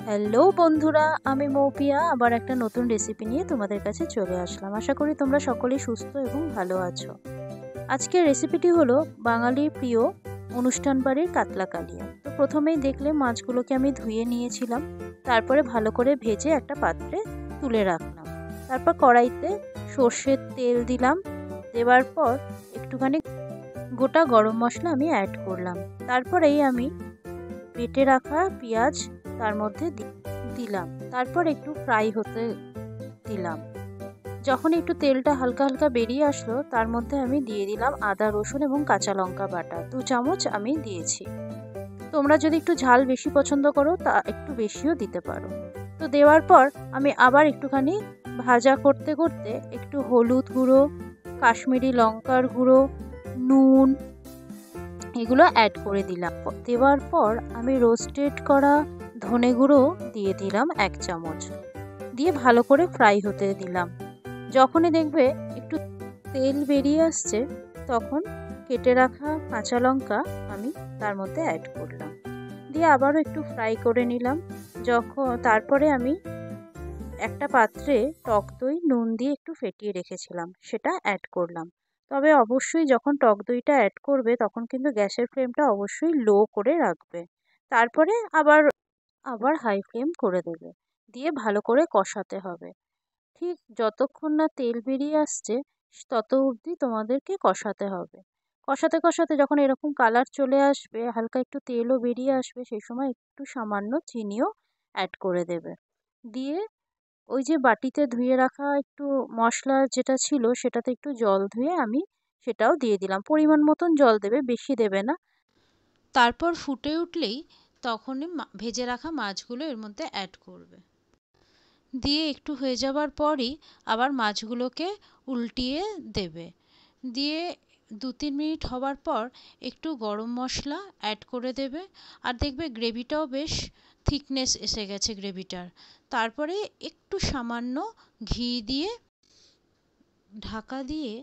Hello বন্ধুরা, আমি মৌপিয়া আবার একটা নতুন রেসিপি নিয়ে তোমাদের কাছে চলে আসলাম। আশা করি তোমরা সকলেই সুস্থ এবং ভালো আছো। আজকের রেসিপিটি হলো বাঙালির প্রিয় অনুষ্ঠান বাড়ির কাতলা কালিয়া। তো প্রথমেই দেখলে মাছগুলোকে আমি ধুয়ে নিয়েছিলাম, তারপরে ভালো করে ভেজে একটা পাত্রে তুলে রাখলাম। তারপর কড়াইতে সর্ষের তেল দিলাম, দেওয়ার পর একটুখানি গোটা গরম মশলা আমি অ্যাড করলাম। তারপরেই আমি বেটে রাখা পেঁয়াজ তার মধ্যে দিলাম, তারপর একটু ফ্রাই হতে দিলাম। যখন একটু তেলটা হালকা হালকা বেরিয়ে আসলো, তার মধ্যে আমি দিয়ে দিলাম আদা রসুন এবং কাঁচা লঙ্কা বাটা 2 চামচ আমি দিয়েছি। তোমরা যদি একটু ঝাল বেশি পছন্দ করো তা একটু বেশিও দিতে পারো। তো দেওয়ার পর আমি আবার একটুখানি ভাজা করতে করতে একটু হলুদ গুঁড়ো, কাশ্মীরি লঙ্কার গুঁড়ো, নুন এগুলো অ্যাড করে দিলাম। দেওয়ার পর আমি রোস্টেড করা ধনে গুঁড়ো দিয়ে দিলাম 1 চামচ, দিয়ে ভালো করে ফ্রাই হতে দিলাম। যখনই দেখবে একটু তেল বেরিয়ে আসছে, তখন কেটে রাখা কাঁচা লঙ্কা আমি তার মধ্যে অ্যাড করলাম, দিয়ে আবারও একটু ফ্রাই করে নিলাম। তারপরে আমি একটা পাত্রে টক দই নুন দিয়ে একটু ফেটিয়ে রেখেছিলাম, সেটা অ্যাড করলাম। তবে অবশ্যই যখন টক দইটা অ্যাড করবে তখন কিন্তু গ্যাসের ফ্লেমটা অবশ্যই লো করে রাখবে। তারপরে আবার আবার হাই ফ্লেম করে দেবে, দিয়ে ভালো করে কষাতে হবে। ঠিক যতক্ষণ না তেল বেরিয়ে আসছে তত অবধি তোমাদেরকে কষাতে হবে। কষাতে কষাতে যখন এরকম কালার চলে আসবে, হালকা একটু তেলও বেরিয়ে আসবে, সেই সময় একটু সামান্য চিনিও অ্যাড করে দেবে। দিয়ে ওই যে বাটিতে ধুয়ে রাখা একটু মশলা যেটা ছিল সেটাতে একটু জল ধুয়ে আমি সেটাও দিয়ে দিলাম। পরিমাণ মতন জল দেবে, বেশি দেবে না। তারপর ফুটে উঠলেই তখনই ভেজে রাখা মাছগুলো এর মধ্যে অ্যাড করবে, দিয়ে একটু হয়ে যাবার পরই আবার মাছগুলোকে উল্টিয়ে দেবে। দিয়ে 2-3 মিনিট হবার পর একটু গরম মশলা অ্যাড করে দেবে, আর দেখবে গ্রেভিটাও বেশ থিকনেস এসে গেছে গ্রেভিটার। তারপরে একটু সামান্য ঘি দিয়ে ঢাকা দিয়ে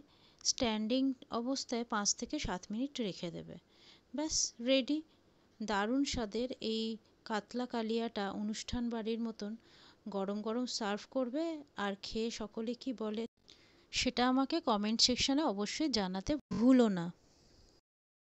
স্ট্যান্ডিং অবস্থায় 5 থেকে 7 মিনিট রেখে দেবে। ব্যাস রেডি। দারুণ স্বাদের এই কাতলা কালিয়াটা অনুষ্ঠান বাড়ির মতন গরম গরম সার্ভ করবে, আর খেয়ে সকলে কি বলে সেটা আমাকে কমেন্ট সেকশনে অবশ্যই জানাতে ভুলো না।